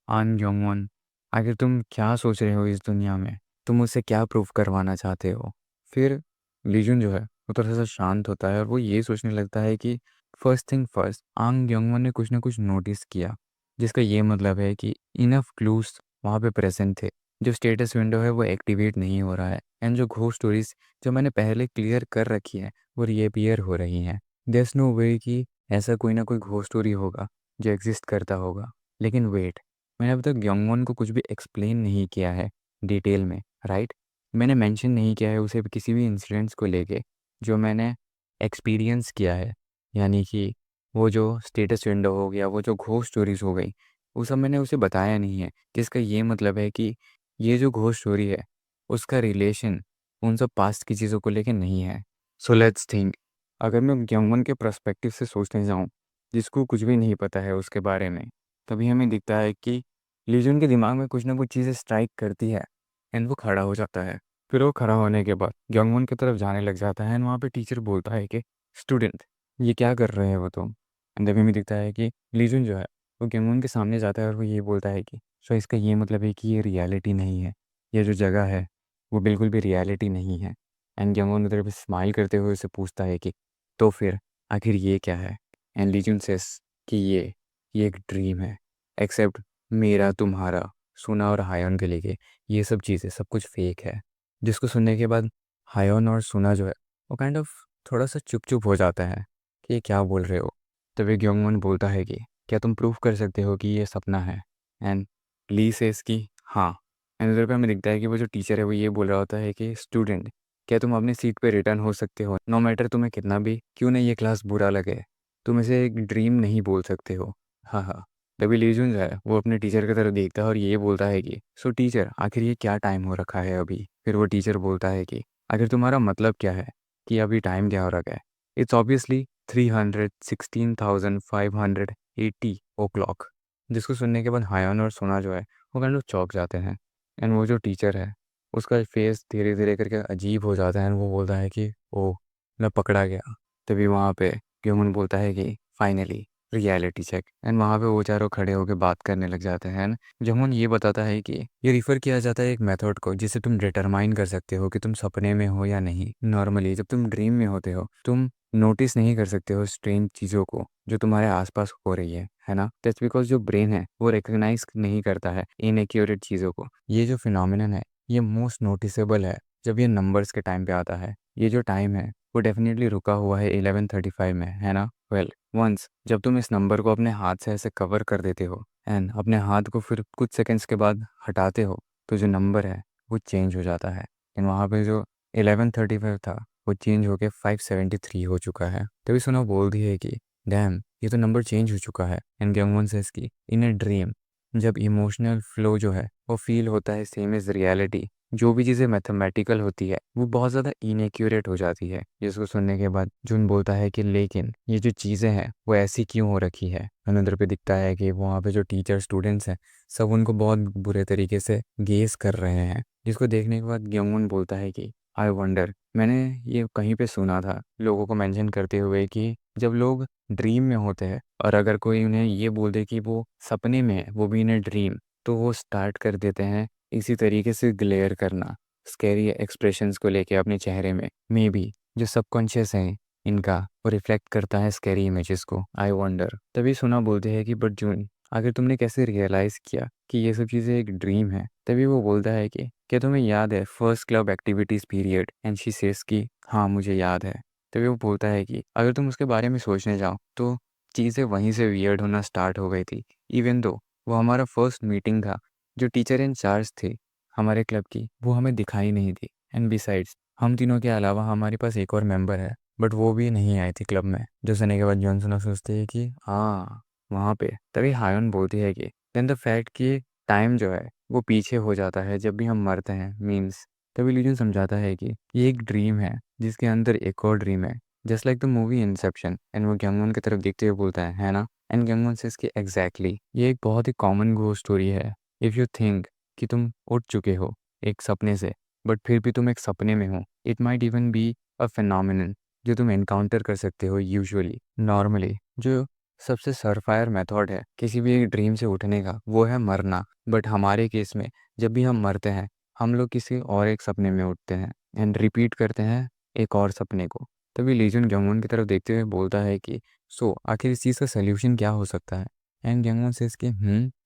आन जोंगवॉन, आखिर तुम क्या सोच रहे हो इस दुनिया में, तुम मुझसे क्या प्रूफ करवाना चाहते हो। फिर लीजुन जो है वो थोड़ा सा शांत होता है और वो ये सोचने लगता है कि फर्स्ट थिंग फर्स्ट, आंग योंगवॉन ने कुछ ना कुछ नोटिस किया, जिसका ये मतलब है कि इनफ क्लूज वहाँ पे प्रेजेंट थे। जो स्टेटस विंडो है वो एक्टिवेट नहीं हो रहा है एंड जो घोस्ट स्टोरीज जो मैंने पहले क्लियर कर रखी है वो रीअपीयर हो रही हैं। देयर नो वे कि ऐसा कोई ना कोई घोस्ट स्टोरी होगा जो एग्जिस्ट करता होगा। लेकिन वेट, मैंने अब तक योंगवॉन को कुछ भी एक्सप्लेन नहीं किया है डिटेल में, राइट? मैंने मेंशन नहीं किया है उसे किसी भी इंसिडेंट्स को लेके जो मैंने एक्सपीरियंस किया है, यानी कि वो जो स्टेटस विंडो हो गया, वो जो घोस्ट स्टोरीज हो गई, वो सब मैंने उसे बताया नहीं है। जिसका ये मतलब है कि ये जो घोस्ट स्टोरी है उसका रिलेशन उन सब पास्ट की चीज़ों को लेके नहीं है। सो लेट्स थिंक, अगर मैं यंगमन के पर्सपेक्टिव से सोचने जाऊँ जिसको कुछ भी नहीं पता है उसके बारे में, तभी हमें दिखता है कि लीजन के दिमाग में कुछ ना कुछ चीज़ें स्ट्राइक करती है एंड वो खड़ा हो जाता है। फिर वो खड़ा होने के बाद यंगमन की तरफ जाने लग जाता है एंड वहाँ पे टीचर बोलता है कि स्टूडेंट, ये क्या कर रहे हो तुम। एंड तभी हमें दिखता है कि लीजन जो है वो यंगमन के सामने जाता है और वो ये बोलता है कि सो इसका ये मतलब है कि ये रियलिटी नहीं है, ये जो जगह है वो बिल्कुल भी रियलिटी नहीं है। एंड यंगमन उधर पे स्माइल करते हुए उसे पूछता है कि तो फिर आखिर ये क्या है। एंड लीजुन सेस कि ये एक ड्रीम है, एक्सेप्ट मेरा, तुम्हारा, सुना और हायोन के लिए ये सब चीज़ें सब कुछ फेक है। जिसको सुनने के बाद हायोन और सुना जो है वो काइंड ऑफ थोड़ा सा चुप चुप हो जाता है कि ये क्या बोल रहे हो। तभी ग्योंगमन बोलता है कि क्या तुम प्रूफ कर सकते हो कि ये सपना है। एंड ली सेस कि हाँ। एंड उधर पे हमें दिखता है कि वो जो टीचर है वो ये बोल रहा होता है कि स्टूडेंट, क्या तुम अपनी सीट पे रिटर्न हो सकते हो, नो मैटर तुम्हें कितना भी क्यों नहीं ये क्लास बुरा लगे, तुम इसे एक ड्रीम नहीं बोल सकते हो। हाँ हाँ। तभी लीजुन जो है वो अपने टीचर की तरफ देखता है और ये बोलता है कि सो टीचर, आखिर ये क्या टाइम हो रखा है अभी। फिर वो टीचर बोलता है कि आखिर तुम्हारा मतलब क्या है कि अभी टाइम क्या हो रखा है। It's obviously 316,580 o'clock. जिसको सुनने के बाद हायन और सोना जो है वो काइंड ऑफ चौंक जाते हैं। एंड वो जो टीचर है उसका फेस धीरे धीरे करके अजीब हो जाता है एंड वो बोलता है कि ओ, मैं पकड़ा गया। तभी वहाँ पे क्योमन बोलता है कि फाइनली रियलिटी चेक। एंड वहाँ पे वो चारों खड़े होकर बात करने लग जाते हैं। जमुन ये बताता है कि ये रिफ़र किया जाता है एक मेथड को जिसे तुम डिटरमाइन कर सकते हो कि तुम सपने में हो या नहीं। नॉर्मली जब तुम ड्रीम में होते हो तुम नोटिस नहीं कर सकते हो स्ट्रेंज चीज़ों को जो तुम्हारे आसपास हो रही है ना। दैट्स बिकॉज जो ब्रेन है वो रिकग्नाइज नहीं करता है इनएक्यूरेट चीज़ों को। ये जो फिनोमिनन है ये मोस्ट नोटिसेबल है जब ये नंबर्स के टाइम पे आता है। ये जो टाइम है वो डेफिनेटली रुका हुआ है 11:35 में, है ना। वेल, वंस जब तुम इस नंबर को अपने हाथ से ऐसे कवर कर देते हो एंड अपने हाथ को फिर कुछ सेकंड्स के बाद हटाते हो तो जो नंबर है वो चेंज हो जाता है। एंड वहाँ पे जो 11:35 था वो चेंज होके 573 हो चुका है। तभी सुना बोल दी है कि डैम, ये तो नंबर चेंज हो चुका है। एंड गंगवन सेज की इन ए ड्रीम जब इमोशनल फ्लो जो है वो फील होता है सेम एज रियलिटी, जो भी चीज़ें मैथमेटिकल होती है वो बहुत ज़्यादा इनएक्यूरेट हो जाती है। जिसको सुनने के बाद जुन बोलता है कि लेकिन ये जो चीज़ें हैं वो ऐसी क्यों हो रखी है। अंदर पे दिखता है कि वहाँ पे जो टीचर स्टूडेंट्स हैं सब उनको बहुत बुरे तरीके से गेस कर रहे हैं। जिसको देखने के बाद ग्योंगवन बोलता है कि आई वंडर, मैंने ये कहीं पे सुना था लोगों को मेंशन करते हुए कि जब लोग ड्रीम में होते हैं और अगर कोई उन्हें ये बोल दे कि वो सपने में है, वो भी इन ड्रीम, तो वो स्टार्ट कर देते हैं इसी तरीके से ग्लेयर करना स्कैरी एक्सप्रेशंस को लेके अपने चेहरे में। मे बी जो सबकॉन्शियस है इनका वो रिफ्लेक्ट करता है स्कैरी इमेजेस को। I wonder. तभी सुना बोलते हैं कि बट जून, आखिर तुमने कैसे रियलाइज़ किया कि ये सब चीज़ें एक ड्रीम है। तभी वो बोलता है कि क्या तुम्हें याद है first club activities period. And she says कि हाँ मुझे याद है। तभी वो बोलता है कि अगर तुम उसके बारे में सोचने जाओ तो चीज़ें वहीं से वियर्ड होना स्टार्ट हो गई थी। इवन दो वो हमारा फर्स्ट मीटिंग था, जो टीचर इन चार्ज थी हमारे क्लब की, वो हमें दिखाई नहीं दी। एंड बिसाइड्स हम तीनों के अलावा हमारे पास एक और मेंबर है, बट वो भी नहीं आई थी क्लब में। जो सुनने के बाद जॉनसन सोचते हैं कि हाँ वहाँ पे, तभी हायन बोलती है कि देन द फैक्ट कि टाइम जो है वो पीछे हो जाता है जब भी हम मरते हैं मीन्स। तभी लीजन समझाता है कि ये एक ड्रीम है जिसके अंदर एक और ड्रीम है, just like the movie Inception. And वो ग्यंगवॉन की तरफ देखते हुए बोलता है ना। एंड ग्यंगवॉन से इसकी एग्जैक्टली ये एक बहुत ही कॉमन गो स्टोरी है। इफ़ यू थिंक कि तुम उठ चुके हो एक सपने से, बट फिर भी तुम एक सपने में हो, it might even be a phenomenon जो तुम एनकाउंटर कर सकते हो यूजुअली नॉर्मली। जो सबसे सरफायर मेथड है किसी भी एक ड्रीम से उठने का, वो है मरना। बट हमारे केस में जब भी हम मरते हैं, हम लोग किसी और एक सपने में उठते हैं एंड रिपीट करते हैं एक और सपने को। तभी लीजन ग्यंगवॉन की तरफ देखते हुए बोलता है कि सो आखिर इस चीज़ का सल्यूशन क्या हो सकता है। एंड ग्यंगवॉन से इसके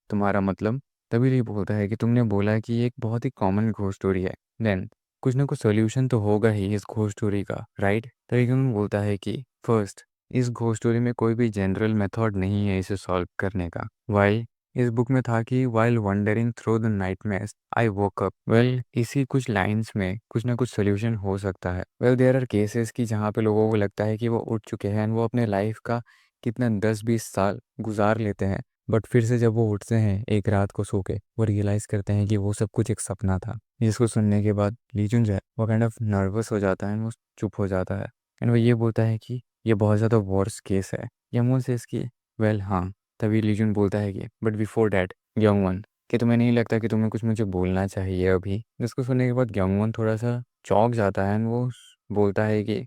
तुम्हारा मतलब। तभी ली बोलता है कि तुमने बोला कि ये एक बहुत ही कॉमन घोस्ट स्टोरी है, देन कुछ ना कुछ सोल्यूशन तो होगा ही इस घोस्ट स्टोरी का, राइट। तभी ग्यंगवॉन बोलता है कि फर्स्ट, इस घोस्ट स्टोरी में कोई भी जनरल मेथड नहीं है इसे सॉल्व करने का। वाइल इस बुक में था कि while wondering through the nightmares I woke up. Well इसी कुछ लाइंस में कुछ ना कुछ सोल्यूशन हो सकता है। वेल देयर आर केसेस कि जहाँ पे लोगों को लगता है कि वो उठ चुके हैं and वो अपने लाइफ का कितना 10-20 साल गुजार लेते हैं, बट फिर से जब वो उठते हैं एक रात को सो के, वो रियलाइज़ करते हैं कि वो सब कुछ एक सपना था। जिसको सुनने के बाद लीजुन जो है वो काइंड ऑफ नर्वस हो जाता है एंड वो चुप हो जाता है। एंड वो ये बोलता है कि ये बहुत ज़्यादा वर्स्ट केस है। यंगवन से इसकी वेल हाँ। तभी लीजुन बोलता है कि बट बिफोर डैट यंगवन, कि तुम्हें नहीं लगता कि तुम्हें कुछ मुझे बोलना चाहिए अभी। जिसको सुनने के बाद यंगवन थोड़ा सा चौंक जाता है एंड वो बोलता है कि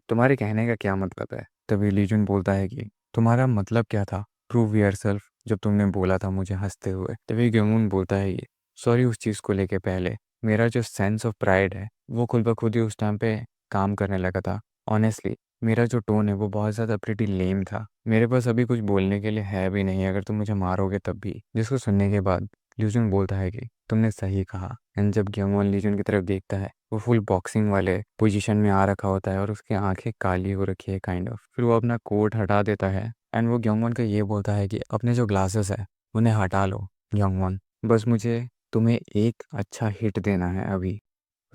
तुम्हारे कहने का क्या मतलब है। तभी लीजुन बोलता है कि तुम्हारा मतलब क्या था, प्रूव योरसेल्फ, जब तुमने बोला था मुझे हंसते हुए। तभी ग्योंगुन बोलता है कि सॉरी उस चीज़ को लेके पहले मेरा जो सेंस ऑफ प्राइड है वो खुद ब खुद ही उस टाइम पे काम करने लगा था। ऑनेस्टली मेरा जो टोन है वो बहुत ज़्यादा प्रिटी लेम था। मेरे पास अभी कुछ बोलने के लिए है भी नहीं अगर तुम मुझे मारोगे तब भी। जिसको सुनने के बाद ल्यूजुन बोलता है कि तुमने सही कहा। एंड जब ग्योंगुन ल्यूजुन की तरफ देखता है, वो फुल बॉक्सिंग वाले पोजीशन में आ रखा होता है और उसकी आंखें काली हो रखी है काइंड ऑफ। फिर वो अपना कोट हटा देता है एंड वो ग्योंगवॉन को ये बोलता है कि अपने जो ग्लासेस है उन्हें हटा लो ग्योंगवॉन, बस मुझे तुम्हें एक अच्छा हिट देना है अभी।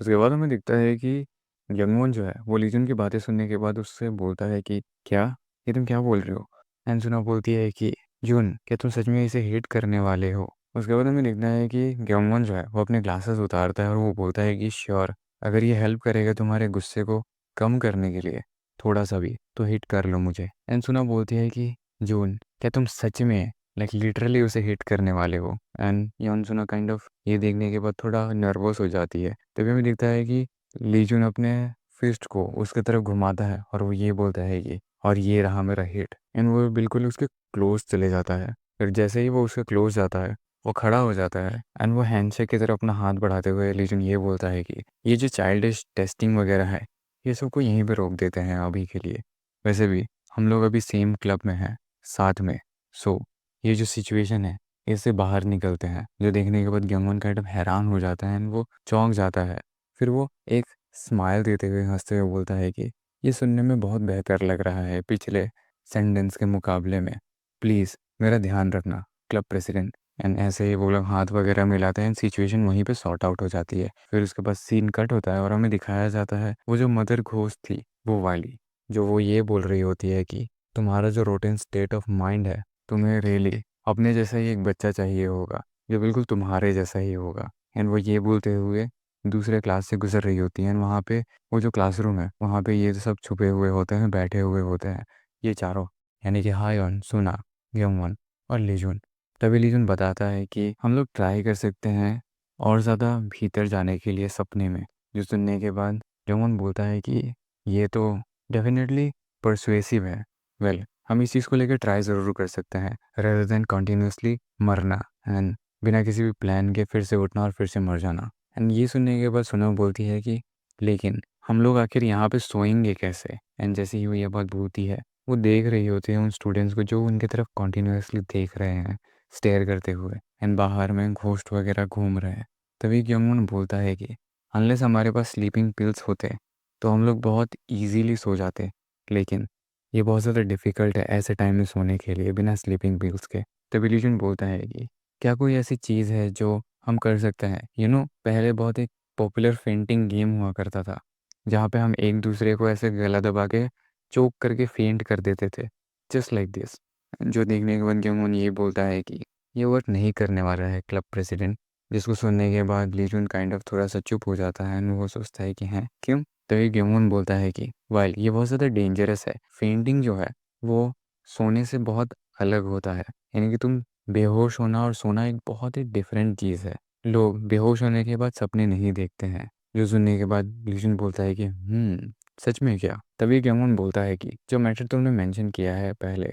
उसके बाद हमें दिखता है कि ग्योंगवॉन जो है वो लीजन की बातें सुनने के बाद उससे बोलता है कि क्या, ये तुम क्या बोल रहे हो। एंड सुना बोलती है कि जून क्या तुम सच में इसे हिट करने वाले हो। उसके बाद हमें दिखता है कि ग्योंगवॉन जो है वो अपने ग्लासेस उतारता है और वो बोलता है कि श्योर, अगर ये हेल्प करेगा तुम्हारे गुस्से को कम करने के लिए थोड़ा सा भी, तो हिट कर लो मुझे। एंड सुना बोलती है कि जून क्या तुम सच में लाइक लिटरली उसे हिट करने वाले हो। एंड यॉन सुना काइंड ऑफ ये देखने के बाद थोड़ा नर्वस हो जाती है। तभी हमें दिखता है कि लीजून अपने फिस्ट को उसके तरफ घुमाता है और वो ये बोलता है कि और ये रहा मेरा हिट। एंड वो बिल्कुल उसके क्लोज चले जाता है। फिर जैसे ही वो उसके क्लोज जाता है वो खड़ा हो जाता है एंड वो हैंडशेक की तरफ अपना हाथ बढ़ाते हुए लीजून ये बोलता है कि ये जो चाइल्डिश टेस्टिंग वगैरह है ये सबको यहीं पे रोक देते हैं अभी के लिए। वैसे भी हम लोग अभी सेम क्लब में हैं साथ में। सो ये जो सिचुएशन है इससे बाहर निकलते हैं। जो देखने के बाद ग्यंगवन काइंड ऑफ हैरान हो जाता है एंड वो चौंक जाता है। फिर वो एक स्माइल देते हुए हंसते हुए बोलता है कि ये सुनने में बहुत बेहतर लग रहा है पिछले सेंटेंस के मुकाबले में, प्लीज़ मेरा ध्यान रखना क्लब प्रेसिडेंट। एंड ऐसे ही वो लोग हाथ वगैरह मिलाते हैं एंड सिचुएशन वहीं पे सॉर्ट आउट हो जाती है। फिर उसके बाद सीन कट होता है और हमें दिखाया जाता है वो जो मदर घोस्ट थी वो वाली, जो वो ये बोल रही होती है कि तुम्हारा जो रोटेन स्टेट ऑफ माइंड है, तुम्हें रियली अपने जैसा ही एक बच्चा चाहिए होगा जो बिल्कुल तुम्हारे जैसा ही होगा। एंड वो ये बोलते हुए दूसरे क्लास से गुजर रही होती हैं। वहाँ पे वो जो क्लासरूम है वहाँ पे ये सब छुपे हुए होते हैं, बैठे हुए होते हैं ये चारों, यानी कि हायन, सुना, ग्योंगवन और लीजुन। तभी लीजुन बताता है कि हम लोग ट्राई कर सकते हैं और ज़्यादा भीतर जाने के लिए सपने में। जो सुनने के बाद ग्योंगवन बोलता है कि ये तो डेफिनेटली परसुएसिव है। वेल हम इस चीज़ को लेकर ट्राई ज़रूर कर सकते हैं रेदर देन कंटिन्यूसली मरना एंड बिना किसी भी प्लान के फिर से उठना और फिर से मर जाना। एंड ये सुनने के बाद सुना बोलती है कि लेकिन हम लोग आखिर यहाँ पे सोएंगे कैसे। एंड जैसे ही वो ये बात बोलती है वो देख रही होती है उन स्टूडेंट्स को जो उनकी तरफ कॉन्टीन्यूसली देख रहे हैं स्टेयर करते हुए एंड बाहर में घोस्ट वगैरह घूम रहे हैं। तभी ग्योंगवॉन बोलता है कि अनलेस हमारे पास स्लीपिंग पिल्स होते तो हम लोग बहुत ईजीली सो जाते, लेकिन ये बहुत ज़्यादा डिफ़िकल्ट है ऐसे टाइम में सोने के लिए बिना स्लीपिंग पिल्स के। तब इल्यूशन बोलता है कि क्या कोई ऐसी चीज़ है जो हम कर सकते हैं? पहले बहुत एक पॉपुलर फेंटिंग गेम हुआ करता था, जहाँ पे हम एक दूसरे को ऐसे गला दबा के चोक करके फेंट कर देते थे, जस्ट लाइक दिस। जो देखने के बाद ग्योंगुन ये बोलता है कि ये वर्क नहीं करने वाला है क्लब प्रेसिडेंट। जिसको सुनने के बाद लीजुन काइंड ऑफ थोड़ा सा चुप हो जाता है एंड वो सोचता है कि हैं क्यों। तभी ग्योंगुन बोलता है कि वाइल ये बहुत ज़्यादा डेंजरस है, फेंटिंग जो है वो सोने से बहुत अलग होता है। यानी कि तुम बेहोश होना और सोना एक बहुत ही डिफरेंट चीज़ है। लोग बेहोश होने के बाद सपने नहीं देखते हैं। जो सुनने के बाद लीजुन बोलता है कि सच में क्या। तभी ग्योंगुन बोलता है कि जो मैटर तुमने मेंशन किया है पहले,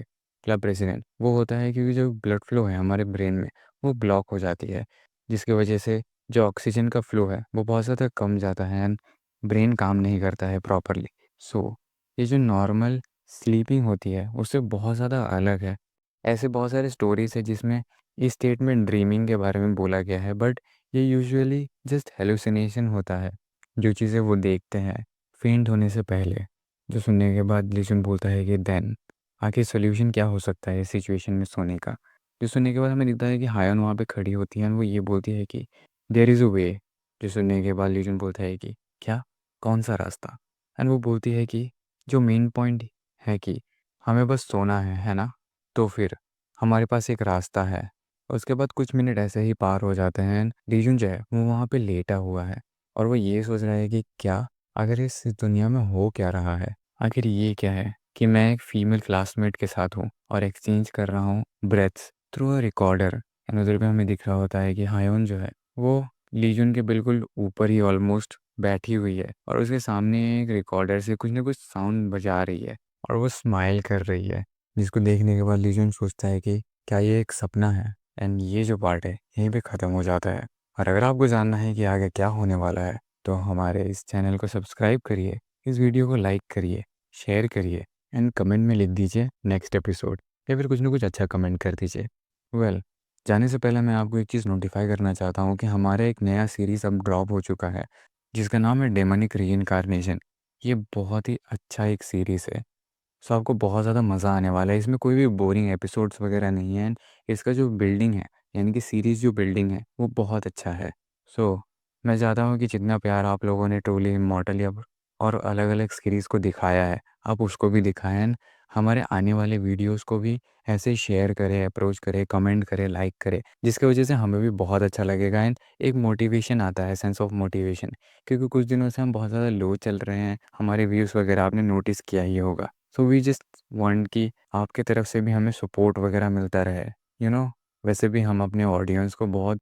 क्लब प्रेसिडेंट, वो होता है क्योंकि जो ब्लड फ्लो है हमारे ब्रेन में वो ब्लॉक हो जाती है, जिसकी वजह से जो ऑक्सीजन का फ्लो है वो बहुत ज़्यादा कम जाता है एंड ब्रेन काम नहीं करता है प्रॉपरली। सो ये जो नॉर्मल स्लीपिंग होती है उससे बहुत ज़्यादा अलग है। ऐसे बहुत सारे स्टोरीज है जिसमें इस स्टेट में ड्रीमिंग के बारे में बोला गया है, बट ये यूजुअली जस्ट हेलुसिनेशन होता है, जो चीज़ें वो देखते हैं फेंट होने से पहले। जो सुनने के बाद लिशन बोलता है कि देन आखिर सोल्यूशन क्या हो सकता है इस सिचुएशन में सोने का। जो सुनने के बाद हमें दिखता है कि हायन वहाँ पे खड़ी होती है और वो ये बोलती है कि देयर इज़ अ वे। जो सुनने के बाद लीजन बोलता है कि क्या, कौन सा रास्ता। एंड वो बोलती है कि जो मेन पॉइंट है कि हमें बस सोना है ना। तो फिर हमारे पास एक रास्ता है। उसके बाद कुछ मिनट ऐसे ही पार हो जाते हैं। लीजन जो है वो वहाँ पे लेटा हुआ है और वो ये सोच रहा है कि क्या, आखिर इस दुनिया में हो क्या रहा है। आखिर ये क्या है कि मैं एक फीमेल क्लासमेट के साथ हूँ और एक्सचेंज कर रहा हूँ breaths through a recorder. And उधर पे हमें दिख रहा होता है कि हायोन जो है वो लीजन के बिल्कुल ऊपर ही ऑलमोस्ट बैठी हुई है और उसके सामने एक रिकॉर्डर से कुछ ना कुछ साउंड बजा रही है और वो स्माइल कर रही है। जिसको देखने के बाद लीजन सोचता है कि क्या ये एक सपना है। एंड ये जो पार्ट है यहीं पे ख़त्म हो जाता है। और अगर आपको जानना है कि आगे क्या होने वाला है तो हमारे इस चैनल को सब्सक्राइब करिए, इस वीडियो को लाइक करिए, शेयर करिए एंड कमेंट में लिख दीजिए नेक्स्ट एपिसोड, या फिर कुछ ना कुछ अच्छा कमेंट कर दीजिए। वेल, जाने से पहले मैं आपको एक चीज़ नोटिफाई करना चाहता हूँ कि हमारा एक नया सीरीज़ अब ड्रॉप हो चुका है, जिसका नाम है डेमनिक रीइंकार्नेशन। ये बहुत ही अच्छा एक सीरीज़ है। सो आपको बहुत ज़्यादा मज़ा आने वाला है। इसमें कोई भी बोरिंग एपिसोड्स वगैरह नहीं है। इसका जो बिल्डिंग है, यानी कि सीरीज़ जो बिल्डिंग है वो बहुत अच्छा है। सो मैं चाहता हूँ कि जितना प्यार आप लोगों ने ट्रूली इमॉर्टल या और अलग अलग सीरीज़ को दिखाया है, आप उसको भी दिखाएं एंड हमारे आने वाले वीडियोज़ को भी ऐसे ही शेयर करें, अप्रोच करें, कमेंट करें, लाइक करें, जिसकी वजह से हमें भी बहुत अच्छा लगेगा एंड एक मोटिवेशन आता है, सेंस ऑफ मोटिवेशन। क्योंकि कुछ दिनों से हम बहुत ज़्यादा लो चल रहे हैं, हमारे व्यूज़ वगैरह आपने नोटिस किया ही होगा। सो वी जस्ट वांट कि आपके तरफ से भी हमें सपोर्ट वगैरह मिलता रहे। यू नो वैसे भी हम अपने ऑडियंस को बहुत